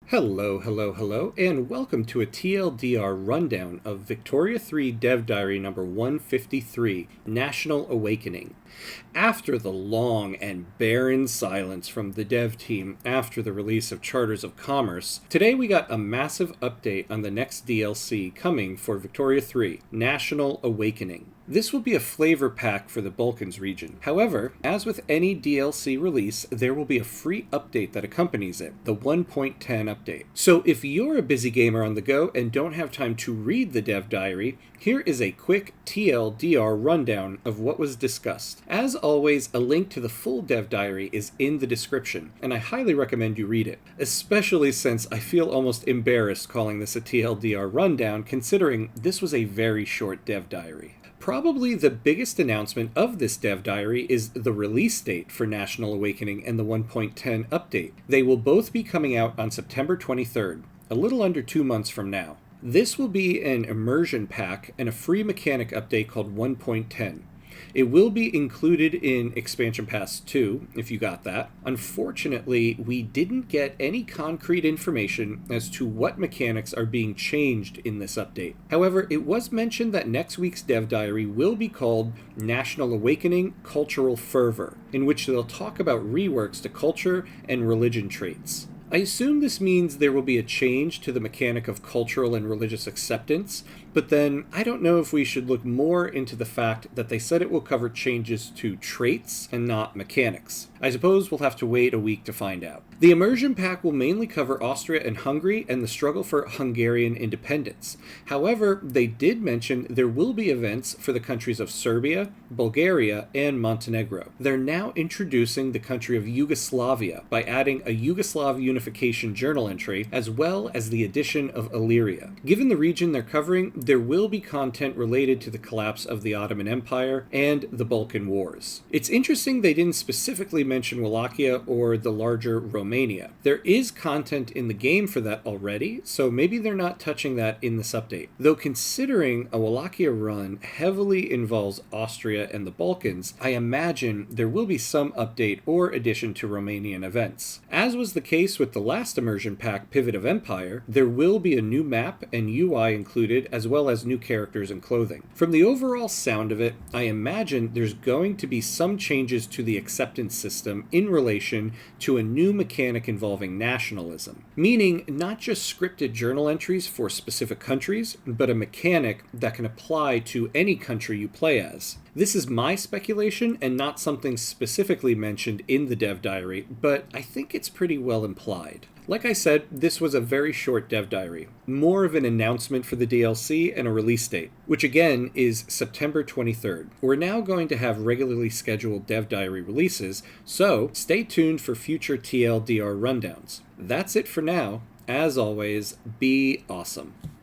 Hello, hello, hello, and welcome to a TLDR rundown of Victoria 3 Dev Diary number 153, National Awakening. After the long and barren silence from the dev team after the release of Charters of Commerce, today we got a massive update on the next DLC coming for Victoria 3, National Awakening. This will be a flavor pack for the Balkans region. However, as with any DLC release, there will be a free update that accompanies it, the 1.10 update. So if you're a busy gamer on the go and don't have time to read the dev diary, here is a quick TLDR rundown of what was discussed. As always, a link to the full dev diary is in the description, and I highly recommend you read it, especially since I feel almost embarrassed calling this a TLDR rundown considering this was a very short dev diary. Probably the biggest announcement of this dev diary is the release date for National Awakening and the 1.10 update. They will both be coming out on September 23rd, a little under 2 months from now. This will be an immersion pack and a free mechanic update called 1.10. It will be included in Expansion Pass 2, if you got that. Unfortunately, we didn't get any concrete information as to what mechanics are being changed in this update. However, it was mentioned that next week's dev diary will be called National Awakening Cultural Fervor, in which they'll talk about reworks to culture and religion traits. I assume this means there will be a change to the mechanic of cultural and religious acceptance, but then I don't know if we should look more into the fact that they said it will cover changes to traits and not mechanics. I suppose we'll have to wait a week to find out. The immersion pack will mainly cover Austria and Hungary and the struggle for Hungarian independence. However, they did mention there will be events for the countries of Serbia, Bulgaria, and Montenegro. They're now introducing the country of Yugoslavia by adding a Yugoslav unification journal entry as well as the addition of Illyria. Given the region they're covering, there will be content related to the collapse of the Ottoman Empire and the Balkan Wars. It's interesting they didn't specifically mention Wallachia or the larger Romania. There is content in the game for that already, so maybe they're not touching that in this update. Though considering a Wallachia run heavily involves Austria and the Balkans, I imagine there will be some update or addition to Romanian events. As was the case with the last immersion pack, Pivot of Empire, there will be a new map and UI included as well as new characters and clothing. From the overall sound of it, I imagine there's going to be some changes to the acceptance system in relation to a new mechanic involving nationalism, meaning not just scripted journal entries for specific countries, but a mechanic that can apply to any country you play as. This is my speculation and not something specifically mentioned in the dev diary, but I think it's pretty well implied. Like I said, this was a very short dev diary, more of an announcement for the DLC and a release date, which again is September 23rd. We're now going to have regularly scheduled dev diary releases, so stay tuned for future TLDR rundowns. That's it for now. As always, be awesome.